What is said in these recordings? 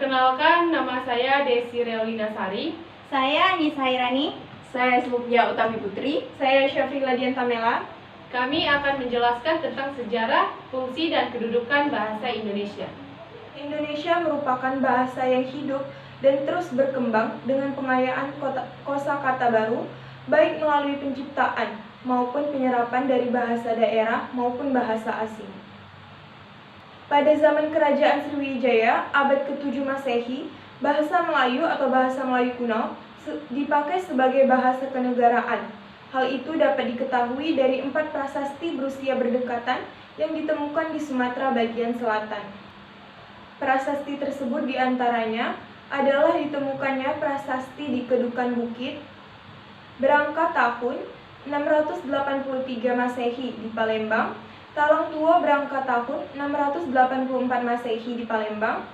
Perkenalkan, nama saya Desi Relina Sari. Saya Anissa Irani. Saya Slupia Utami Putri. Saya Syafrila Diantamela. Kami akan menjelaskan tentang sejarah, fungsi, dan kedudukan bahasa Indonesia. Indonesia merupakan bahasa yang hidup dan terus berkembang dengan pengayaan kosakata baru, baik melalui penciptaan maupun penyerapan dari bahasa daerah maupun bahasa asing. Pada zaman Kerajaan Sriwijaya, abad ke-7 Masehi, bahasa Melayu atau bahasa Melayu kuno dipakai sebagai bahasa kenegaraan. Hal itu dapat diketahui dari 4 prasasti berusia berdekatan yang ditemukan di Sumatera bagian selatan. Prasasti tersebut diantaranya adalah ditemukannya prasasti di Kedukan Bukit, berangkat tahun 683 Masehi di Palembang, Talang Tua berangkat tahun 684 Masehi di Palembang,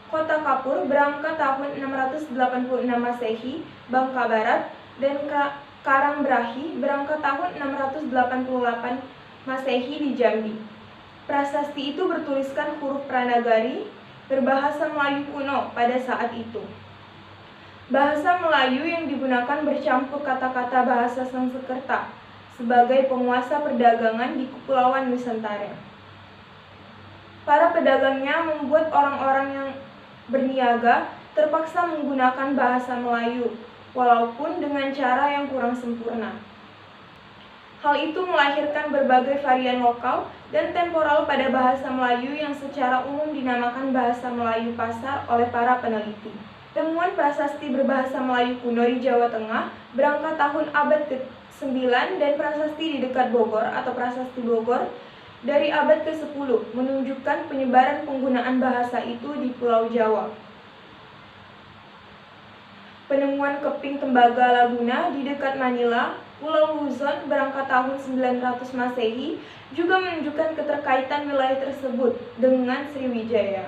Kota Kapur berangkat tahun 686 Masehi, Bangka Barat, dan Karangbrahi berangkat tahun 688 Masehi di Jambi. Prasasti itu bertuliskan huruf Pranagari, berbahasa Melayu kuno pada saat itu. Bahasa Melayu yang digunakan bercampur kata-kata bahasa Sanskerta sebagai penguasa perdagangan di Kepulauan Nusantara. Para pedagangnya membuat orang-orang yang berniaga terpaksa menggunakan bahasa Melayu, walaupun dengan cara yang kurang sempurna. Hal itu melahirkan berbagai varian lokal dan temporal pada bahasa Melayu yang secara umum dinamakan bahasa Melayu pasar oleh para peneliti. Temuan prasasti berbahasa Melayu kuno di Jawa Tengah berangkat tahun abad ke-9 dan prasasti di dekat Bogor atau prasasti Bogor dari abad ke-10 menunjukkan penyebaran penggunaan bahasa itu di Pulau Jawa. Penemuan keping tembaga Laguna di dekat Manila, Pulau Luzon berangkat tahun 900 Masehi juga menunjukkan keterkaitan wilayah tersebut dengan Sriwijaya.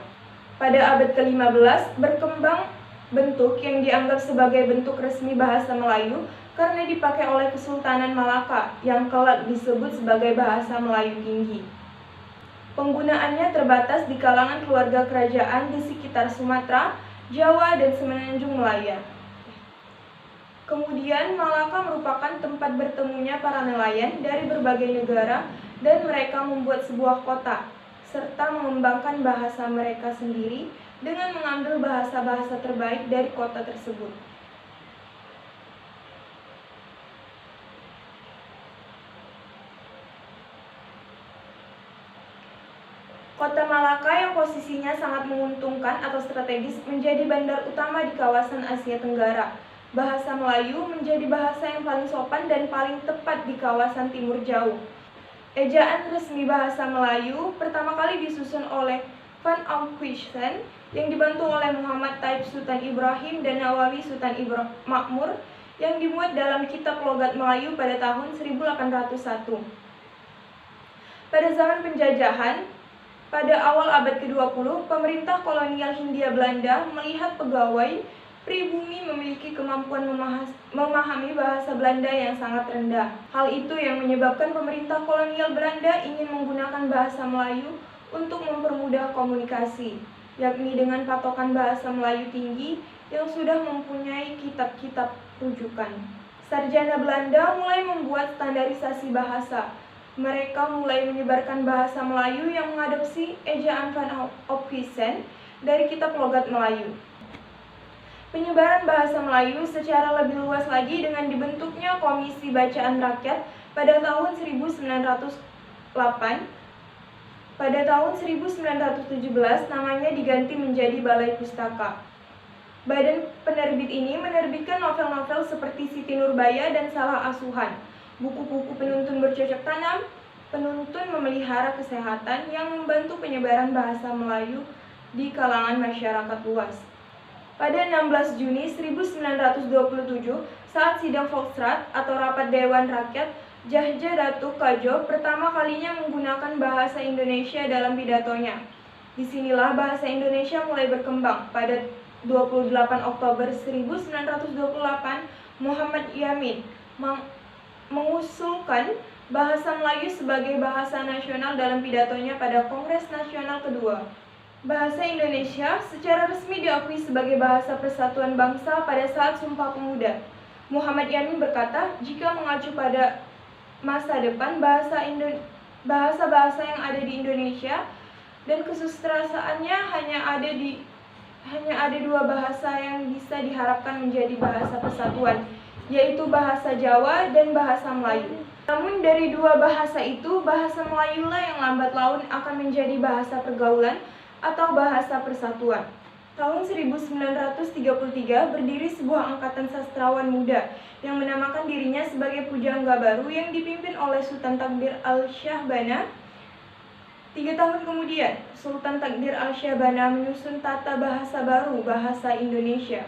Pada abad ke-15 berkembang bentuk yang dianggap sebagai bentuk resmi bahasa Melayu karena dipakai oleh Kesultanan Malaka yang kelak disebut sebagai bahasa Melayu Tinggi. Penggunaannya terbatas di kalangan keluarga kerajaan di sekitar Sumatera, Jawa, dan Semenanjung Malaya. Kemudian, Malaka merupakan tempat bertemunya para nelayan dari berbagai negara dan mereka membuat sebuah kota, serta mengembangkan bahasa mereka sendiri dengan mengambil bahasa-bahasa terbaik dari kota tersebut. Kota Malaka yang posisinya sangat menguntungkan atau strategis menjadi bandar utama di kawasan Asia Tenggara. Bahasa Melayu menjadi bahasa yang paling sopan dan paling tepat di kawasan Timur Jauh. Ejaan resmi bahasa Melayu pertama kali disusun oleh Van Alcuissen yang dibantu oleh Muhammad Taib Sultan Ibrahim dan Nawawi Sultan Makmur yang dimuat dalam kitab logat Melayu pada tahun 1801. Pada zaman penjajahan, pada awal abad ke-20, pemerintah kolonial Hindia Belanda melihat pegawai pribumi memiliki kemampuan memahami bahasa Belanda yang sangat rendah. Hal itu yang menyebabkan pemerintah kolonial Belanda ingin menggunakan bahasa Melayu untuk mempermudah komunikasi, yakni dengan patokan bahasa Melayu tinggi yang sudah mempunyai kitab-kitab rujukan. Sarjana Belanda mulai membuat standarisasi bahasa. Mereka mulai menyebarkan bahasa Melayu yang mengadopsi ejaan Van Alcuissen dari kitab logat Melayu. Penyebaran bahasa Melayu secara lebih luas lagi dengan dibentuknya Komisi Bacaan Rakyat pada tahun 1908. Pada tahun 1917 namanya diganti menjadi Balai Pustaka. Badan penerbit ini menerbitkan novel-novel seperti Siti Nurbaya dan Salah Asuhan, buku-buku penuntun bercocok tanam, penuntun memelihara kesehatan yang membantu penyebaran bahasa Melayu di kalangan masyarakat luas. Pada 16 Juni 1927, saat sidang Volksraad atau Rapat Dewan Rakyat, Djajah Datuk Kadjo pertama kalinya menggunakan bahasa Indonesia dalam pidatonya. Disinilah bahasa Indonesia mulai berkembang. Pada 28 Oktober 1928, Muhammad Yamin mengusulkan bahasa Melayu sebagai bahasa nasional dalam pidatonya pada Kongres Nasional kedua. Bahasa Indonesia secara resmi diakui sebagai bahasa persatuan bangsa pada saat Sumpah Pemuda. Muhammad Yamin berkata, jika mengacu pada masa depan bahasa-bahasa yang ada di Indonesia dan kesusastraannya hanya ada dua bahasa yang bisa diharapkan menjadi bahasa persatuan, yaitu bahasa Jawa dan bahasa Melayu. Namun dari dua bahasa itu, bahasa Melayulah yang lambat laun akan menjadi bahasa pergaulan atau bahasa persatuan. Tahun 1933 berdiri sebuah angkatan sastrawan muda yang menamakan dirinya sebagai Pujangga Baru yang dipimpin oleh Sultan Takdir Al-Syahbana. 3 tahun kemudian, Sultan Takdir Al-Syahbana menyusun tata bahasa baru bahasa Indonesia.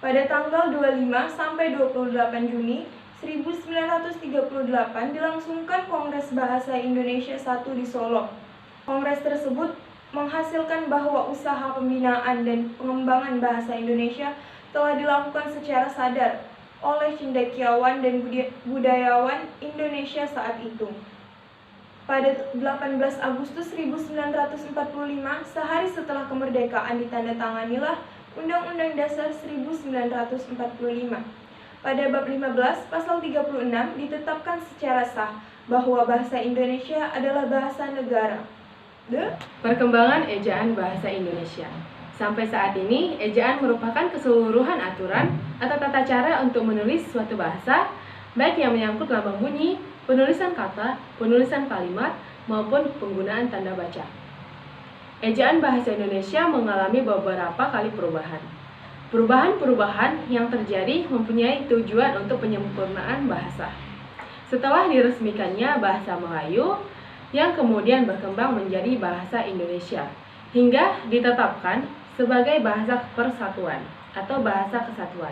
Pada tanggal 25 sampai 28 Juni 1938 dilangsungkan Kongres Bahasa Indonesia I di Solo. Kongres tersebut menghasilkan bahwa usaha pembinaan dan pengembangan bahasa Indonesia telah dilakukan secara sadar oleh cendekiawan dan budayawan Indonesia saat itu. Pada 18 Agustus 1945, sehari setelah kemerdekaan ditandatanganilah Undang-Undang Dasar 1945. Pada bab 15, pasal 36 ditetapkan secara sah bahwa bahasa Indonesia adalah bahasa negara. Perkembangan ejaan bahasa Indonesia. Sampai saat ini, ejaan merupakan keseluruhan aturan atau tata cara untuk menulis suatu bahasa, baik yang menyangkut lambang bunyi, penulisan kata, penulisan kalimat, maupun penggunaan tanda baca. Ejaan bahasa Indonesia mengalami beberapa kali perubahan. Perubahan-perubahan yang terjadi mempunyai tujuan untuk penyempurnaan bahasa. Setelah diresmikannya bahasa Melayu, yang kemudian berkembang menjadi bahasa Indonesia, hingga ditetapkan sebagai bahasa persatuan atau bahasa kesatuan.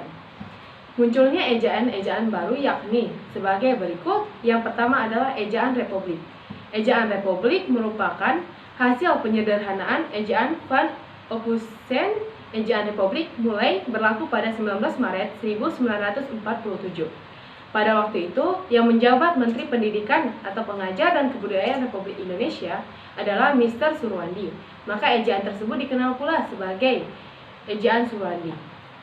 Munculnya ejaan-ejaan baru yakni sebagai berikut. Yang pertama adalah ejaan republik. Ejaan republik merupakan hasil penyederhanaan ejaan Van Ophusen. Ejaan republik mulai berlaku pada 19 Maret 1947. Pada waktu itu, yang menjabat Menteri Pendidikan atau Pengajar dan Kebudayaan Republik Indonesia adalah Mr. Surwandi. Maka ejaan tersebut dikenal pula sebagai ejaan Surwandi.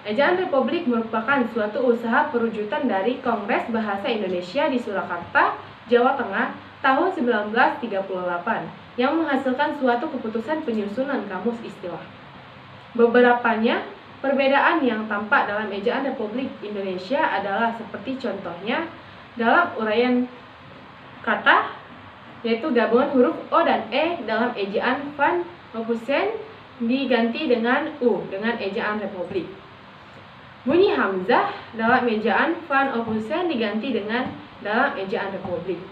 Ejaan republik merupakan suatu usaha perwujudan dari Kongres Bahasa Indonesia di Surakarta, Jawa Tengah tahun 1938 yang menghasilkan suatu keputusan penyusunan kamus istilah. Beberapanya perbedaan yang tampak dalam ejaan Republik Indonesia adalah seperti contohnya dalam uraian kata, yaitu gabungan huruf O dan E dalam ejaan Van Ophusen diganti dengan U dengan ejaan Republik. Bunyi hamzah dalam ejaan Van Ophusen diganti dengan dalam ejaan Republik.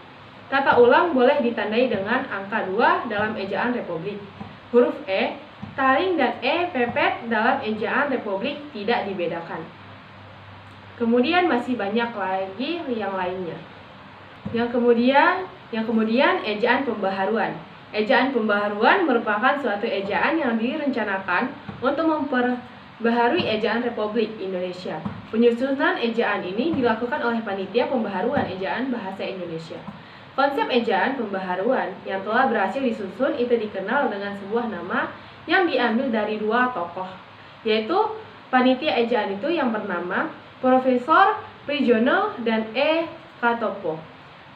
Kata ulang boleh ditandai dengan angka 2 dalam ejaan Republik. Huruf E, taring dan E pepet dalam ejaan republik tidak dibedakan. Kemudian masih banyak lagi yang lainnya. Yang kemudian ejaan pembaharuan. Ejaan pembaharuan merupakan suatu ejaan yang direncanakan untuk memperbaharui ejaan Republik Indonesia. Penyusunan ejaan ini dilakukan oleh Panitia Pembaharuan Ejaan Bahasa Indonesia. Konsep ejaan pembaharuan yang telah berhasil disusun itu dikenal dengan sebuah nama yang diambil dari dua tokoh, yaitu panitia ejaan itu yang bernama Profesor Prijono dan E. Katopo.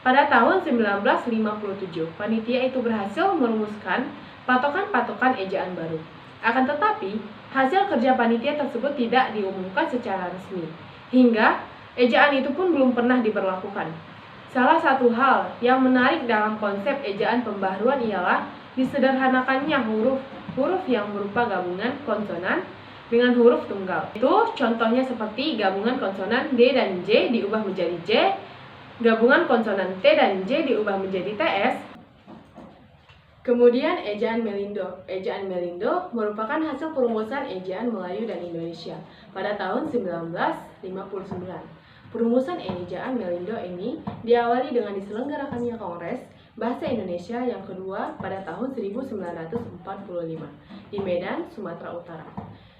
Pada tahun 1957, panitia itu berhasil merumuskan patokan-patokan ejaan baru. Akan tetapi, hasil kerja panitia tersebut tidak diumumkan secara resmi, hingga ejaan itu pun belum pernah diberlakukan. Salah satu hal yang menarik dalam konsep ejaan pembaharuan ialah disederhanakannya huruf yang berupa gabungan konsonan dengan huruf tunggal. Itu contohnya seperti gabungan konsonan D dan J diubah menjadi J, gabungan konsonan T dan J diubah menjadi TS. Kemudian ejaan Melindo. Ejaan Melindo merupakan hasil perumusan ejaan Melayu dan Indonesia pada tahun 1959. Perumusan ejaan Melindo ini diawali dengan diselenggarakannya Kongres Bahasa Indonesia yang kedua pada tahun 1945 di Medan, Sumatera Utara.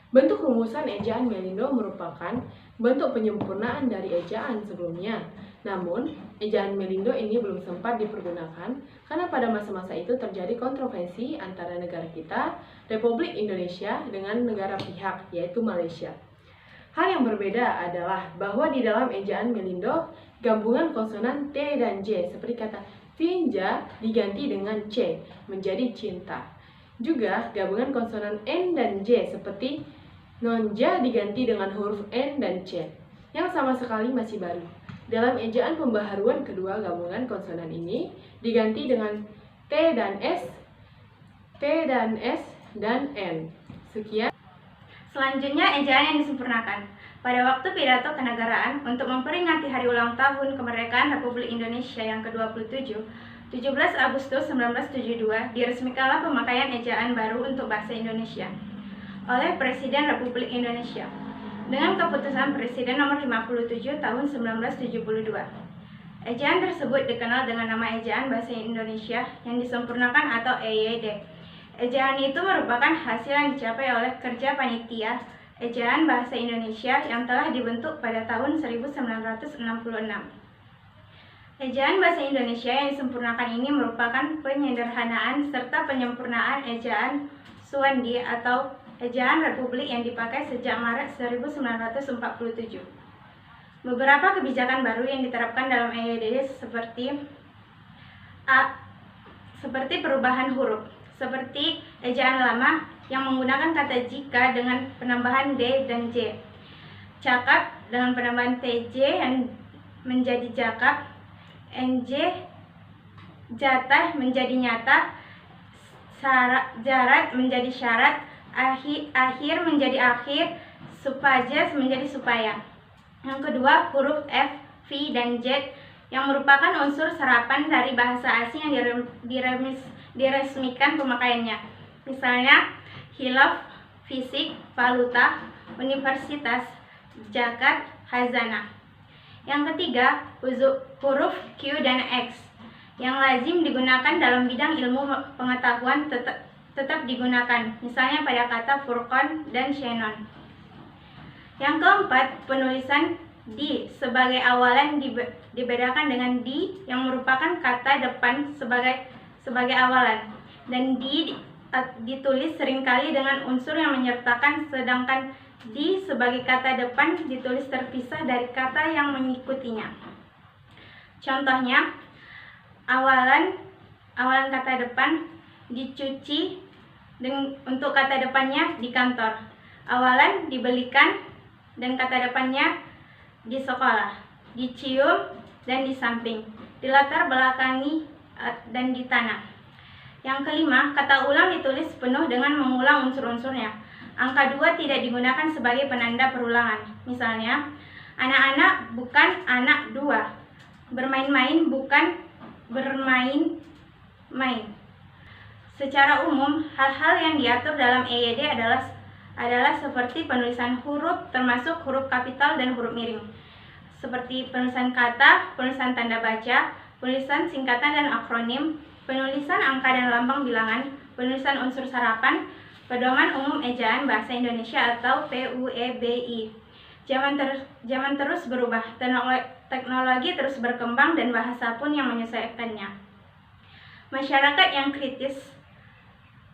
Bentuk rumusan ejaan Melindo merupakan bentuk penyempurnaan dari ejaan sebelumnya. Namun, ejaan Melindo ini belum sempat dipergunakan karena pada masa-masa itu terjadi kontroversi antara negara kita, Republik Indonesia, dengan negara pihak, yaitu Malaysia. Hal yang berbeda adalah bahwa di dalam ejaan Melindo, gabungan konsonan T dan J seperti kata tinja diganti dengan C menjadi cinta. Juga gabungan konsonan N dan J seperti nonja diganti dengan huruf N dan C yang sama sekali masih baru. Dalam ejaan pembaharuan kedua gabungan konsonan ini diganti dengan T dan S, T dan S, dan N. Sekian. Selanjutnya, ejaan yang disempurnakan. Pada waktu pidato kenegaraan untuk memperingati hari ulang tahun kemerdekaan Republik Indonesia yang ke-27, 17 Agustus 1972, diresmikanlah pemakaian ejaan baru untuk bahasa Indonesia oleh Presiden Republik Indonesia dengan keputusan Presiden nomor 57 tahun 1972. Ejaan tersebut dikenal dengan nama Ejaan Bahasa Indonesia yang disempurnakan atau EYD. Ejaan itu merupakan hasil yang dicapai oleh kerja panitia Ejaan Bahasa Indonesia yang telah dibentuk pada tahun 1966. Ejaan Bahasa Indonesia yang disempurnakan ini merupakan penyederhanaan serta penyempurnaan Ejaan Suwandi atau Ejaan Republik yang dipakai sejak Maret 1947. Beberapa kebijakan baru yang diterapkan dalam EYD seperti perubahan huruf, seperti ejaan lama yang menggunakan kata jika dengan penambahan D dan J, cakap dengan penambahan TJ yang menjadi jakap, NJ, jatah menjadi nyata, jarat menjadi syarat, akhir menjadi akhir, supajas menjadi supaya. Yang kedua, huruf F, V, dan Z yang merupakan unsur serapan dari bahasa asing yang diresmikan pemakaiannya. Misalnya, hilaf, fisik, valuta, universitas, zakat, khazanah. Yang ketiga, huruf Q dan X yang lazim digunakan dalam bidang ilmu pengetahuan tetap digunakan, misalnya pada kata Furqan dan Shannon. Yang keempat, penulisan di sebagai awalan dibedakan dengan di yang merupakan kata depan sebagai awalan, dan ditulis seringkali dengan unsur yang menyertakan, sedangkan di sebagai kata depan ditulis terpisah dari kata yang mengikutinya. Contohnya, awalan kata depan dicuci untuk kata depannya di kantor, awalan dibelikan dan kata depannya di sekolah, dicium dan di samping, dilatar belakangi dan di tanah. Yang kelima, kata ulang ditulis penuh dengan mengulang unsur-unsurnya. Angka 2 tidak digunakan sebagai penanda perulangan. Misalnya, anak-anak bukan anak 2, bermain-main bukan bermain-main. Secara umum, hal-hal yang diatur dalam EYD adalah seperti penulisan huruf, termasuk huruf kapital dan huruf miring, seperti penulisan kata, penulisan tanda baca, penulisan singkatan dan akronim, penulisan angka dan lambang bilangan, penulisan unsur sarapan, pedoman umum ejaan bahasa Indonesia atau PUEBI. Zaman terus berubah, teknologi terus berkembang dan bahasa pun yang menyesuaikannya. Masyarakat yang kritis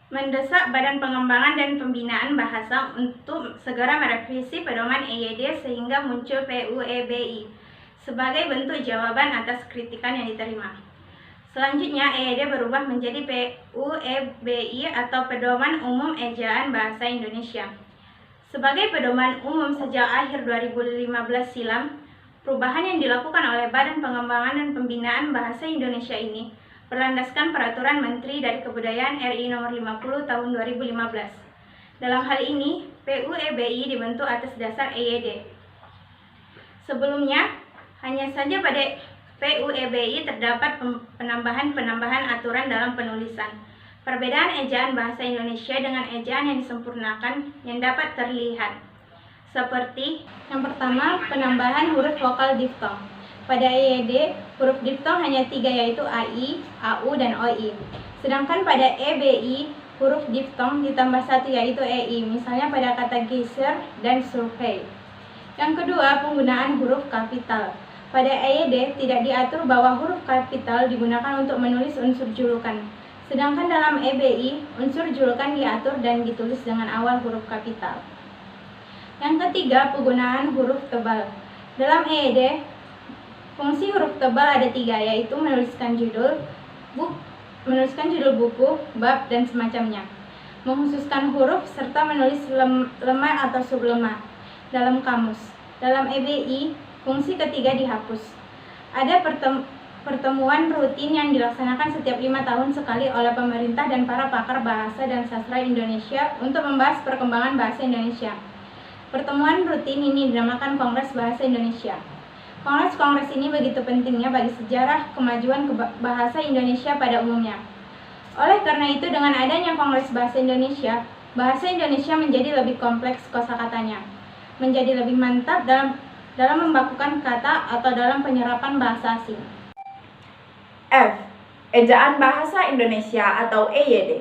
mendesak Badan Pengembangan dan Pembinaan Bahasa untuk segera merevisi pedoman EYD sehingga muncul PUEBI sebagai bentuk jawaban atas kritikan yang diterima. Selanjutnya, EYD berubah menjadi PUEBI atau Pedoman Umum Ejaan Bahasa Indonesia. Sebagai pedoman umum sejak akhir 2015 silam, perubahan yang dilakukan oleh Badan Pengembangan dan Pembinaan Bahasa Indonesia ini berlandaskan Peraturan Menteri dari Kebudayaan RI Nomor 50 Tahun 2015. Dalam hal ini, PUEBI dibentuk atas dasar EYD. Sebelumnya, hanya saja pada PUEBI terdapat penambahan aturan dalam penulisan. Perbedaan ejaan bahasa Indonesia dengan ejaan yang disempurnakan yang dapat terlihat. Seperti yang pertama, penambahan huruf vokal diftong. Pada EYD, huruf diftong hanya 3, yaitu AI, AU, dan OI. Sedangkan pada EBI, huruf diftong ditambah 1, yaitu EI, misalnya pada kata geyser dan survei. Yang kedua, penggunaan huruf kapital. Pada EYD tidak diatur bahwa huruf kapital digunakan untuk menulis unsur julukan. Sedangkan dalam EBI, unsur julukan diatur dan ditulis dengan awal huruf kapital. Yang ketiga, penggunaan huruf tebal. Dalam EYD, fungsi huruf tebal ada 3, yaitu menuliskan judul buku, bab, dan semacamnya. Mengkhususkan huruf serta menulis lemah atau sublemah dalam kamus. Dalam EBI, fungsi ketiga dihapus. Ada pertemuan rutin yang dilaksanakan setiap 5 tahun sekali oleh pemerintah dan para pakar bahasa dan sastra Indonesia untuk membahas perkembangan bahasa Indonesia. Pertemuan rutin ini dinamakan Kongres Bahasa Indonesia. Kongres-kongres ini begitu pentingnya bagi sejarah kemajuan bahasa Indonesia pada umumnya. Oleh karena itu, dengan adanya Kongres Bahasa Indonesia menjadi lebih kompleks kosakatanya, menjadi lebih mantap dalam membakukan kata atau dalam penyerapan bahasa asing. F. Ejaan Bahasa Indonesia atau EYD.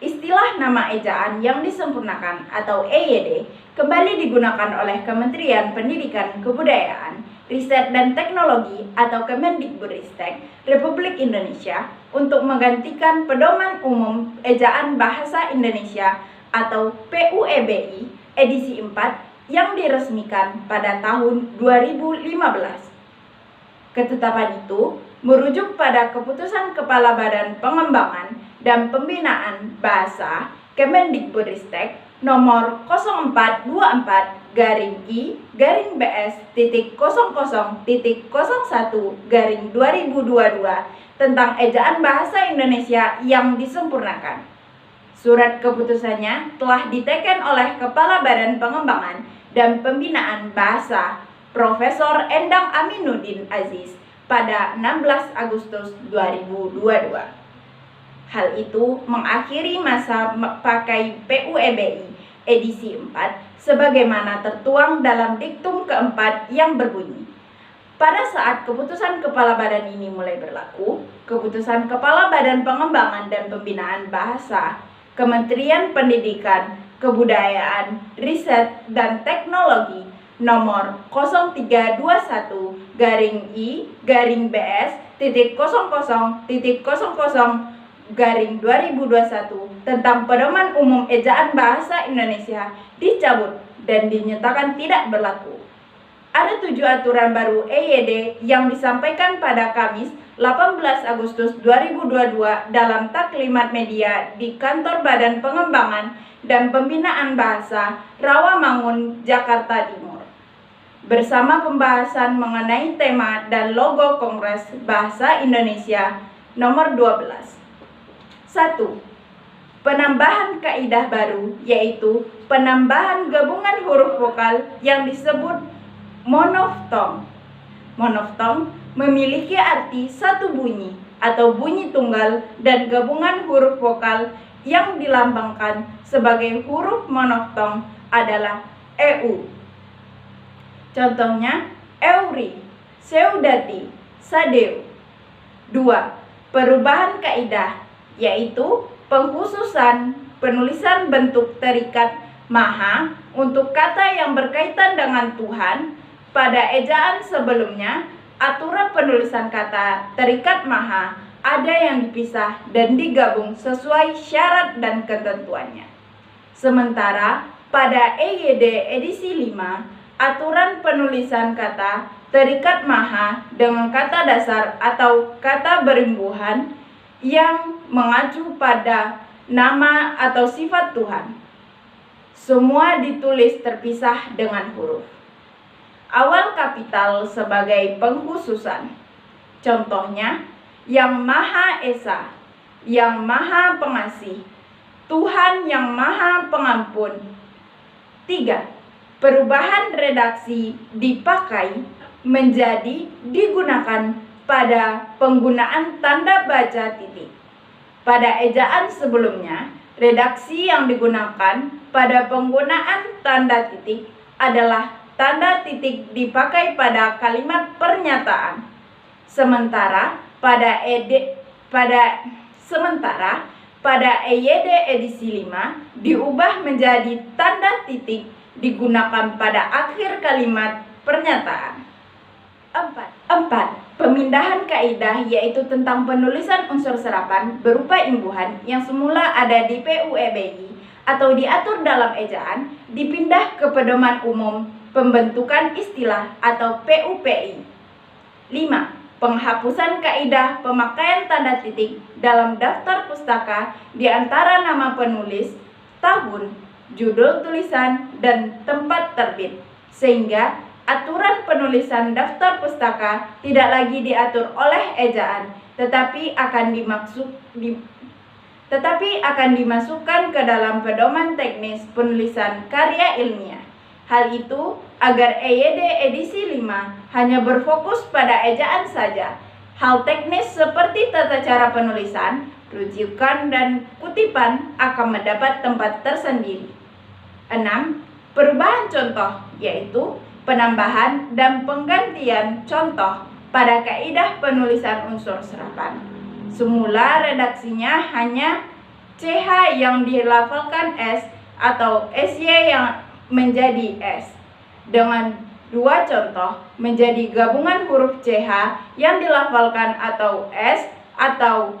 Istilah nama ejaan yang disempurnakan atau EYD kembali digunakan oleh Kementerian Pendidikan Kebudayaan, Riset dan Teknologi atau Kemendikbudristek Republik Indonesia untuk menggantikan Pedoman Umum Ejaan Bahasa Indonesia atau PUEBI edisi 4 yang diresmikan pada tahun 2015. Ketetapan itu merujuk pada Keputusan Kepala Badan Pengembangan dan Pembinaan Bahasa Kemendikbudristek nomor 0424-BS.00.01/2022 tentang ejaan bahasa Indonesia yang disempurnakan. Surat keputusannya telah diteken oleh Kepala Badan Pengembangan dan Pembinaan Bahasa Profesor Endang Aminuddin Aziz pada 16 Agustus 2022. Hal itu mengakhiri masa pakai PUEBI edisi 4 sebagaimana tertuang dalam diktum keempat yang berbunyi. Pada saat keputusan Kepala Badan ini mulai berlaku, Keputusan Kepala Badan Pengembangan dan Pembinaan Bahasa Kementerian Pendidikan, Kebudayaan, Riset dan Teknologi nomor 0321-BS.00.00/2021 tentang Pedoman Umum Ejaan Bahasa Indonesia dicabut dan dinyatakan tidak berlaku. Ada 7 aturan baru EYD yang disampaikan pada Kamis 18 Agustus 2022 dalam taklimat media di Kantor Badan Pengembangan dan Pembinaan Bahasa Rawamangun, Jakarta Timur. Bersama pembahasan mengenai tema dan logo Kongres Bahasa Indonesia nomor 12. 1. Penambahan kaidah baru, yaitu penambahan gabungan huruf vokal yang disebut monoftong. Monoftong memiliki arti satu bunyi atau bunyi tunggal dan gabungan huruf vokal yang dilambangkan sebagai huruf monoftong adalah EU. Contohnya, Euri, Seudati, Sadeu. 2. Perubahan kaidah, yaitu pengkhususan penulisan bentuk terikat maha untuk kata yang berkaitan dengan Tuhan. Pada ejaan sebelumnya, aturan penulisan kata terikat maha ada yang dipisah dan digabung sesuai syarat dan ketentuannya. Sementara pada EYD edisi 5, aturan penulisan kata terikat maha dengan kata dasar atau kata berimbuhan yang mengacu pada nama atau sifat Tuhan. Semua ditulis terpisah dengan huruf. Awal kapital sebagai pengkhususan. Contohnya, Yang Maha Esa, Yang Maha Pengasih, Tuhan Yang Maha Pengampun. 3. Perubahan redaksi dipakai menjadi digunakan pada penggunaan tanda baca titik. Pada ejaan sebelumnya, redaksi yang digunakan pada penggunaan tanda titik adalah tanda titik dipakai pada kalimat pernyataan. Sementara pada EYD edisi 5 diubah menjadi tanda titik digunakan pada akhir kalimat pernyataan. 4. 4. Pemindahan kaidah yaitu tentang penulisan unsur serapan berupa imbuhan yang semula ada di PUEBI atau diatur dalam ejaan dipindah ke Pedoman Umum Pembentukan Istilah atau PUPI. 5. Penghapusan kaidah pemakaian tanda titik dalam daftar pustaka di antara nama penulis, tahun, judul tulisan, dan tempat terbit, sehingga aturan penulisan daftar pustaka tidak lagi diatur oleh ejaan, tetapi akan dimasukkan ke dalam pedoman teknis penulisan karya ilmiah. Hal itu agar EYD edisi 5 hanya berfokus pada ejaan saja. Hal teknis seperti tata cara penulisan, rujukan, dan kutipan akan mendapat tempat tersendiri. 6. Perubahan contoh, yaitu penambahan dan penggantian contoh pada kaidah penulisan unsur serapan. Semula redaksinya hanya CH yang dilafalkan S atau SY yang menjadi S, dengan dua contoh menjadi gabungan huruf CH yang dilafalkan atau S atau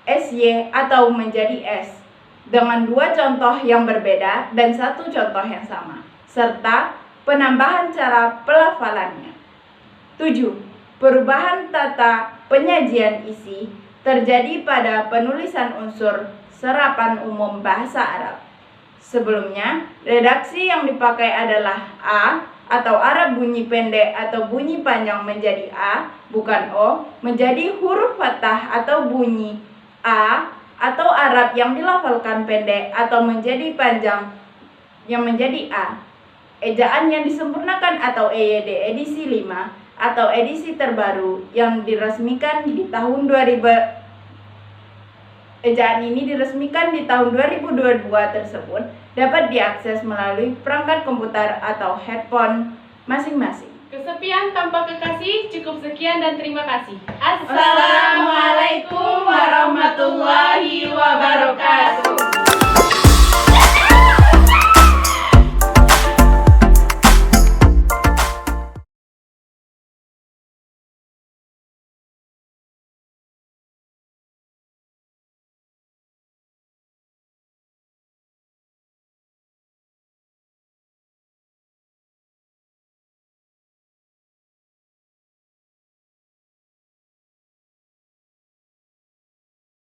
SY atau menjadi S, dengan dua contoh yang berbeda dan satu contoh yang sama, serta penambahan cara pelafalannya. 7. Perubahan tata penyajian isi terjadi pada penulisan unsur serapan umum bahasa Arab. Sebelumnya, redaksi yang dipakai adalah A atau Arab bunyi pendek atau bunyi panjang menjadi A, bukan O, menjadi huruf fathah atau bunyi A, atau Arab yang dilafalkan pendek atau menjadi panjang yang menjadi A. Ejaan yang disempurnakan atau EYD edisi 5 atau edisi terbaru yang diresmikan di tahun 2000. Ejaan ini diresmikan di tahun 2022 tersebut dapat diakses melalui perangkat komputer atau handphone masing-masing. Kesepian tanpa kekasih, cukup sekian dan terima kasih. Assalamualaikum warahmatullahi wabarakatuh.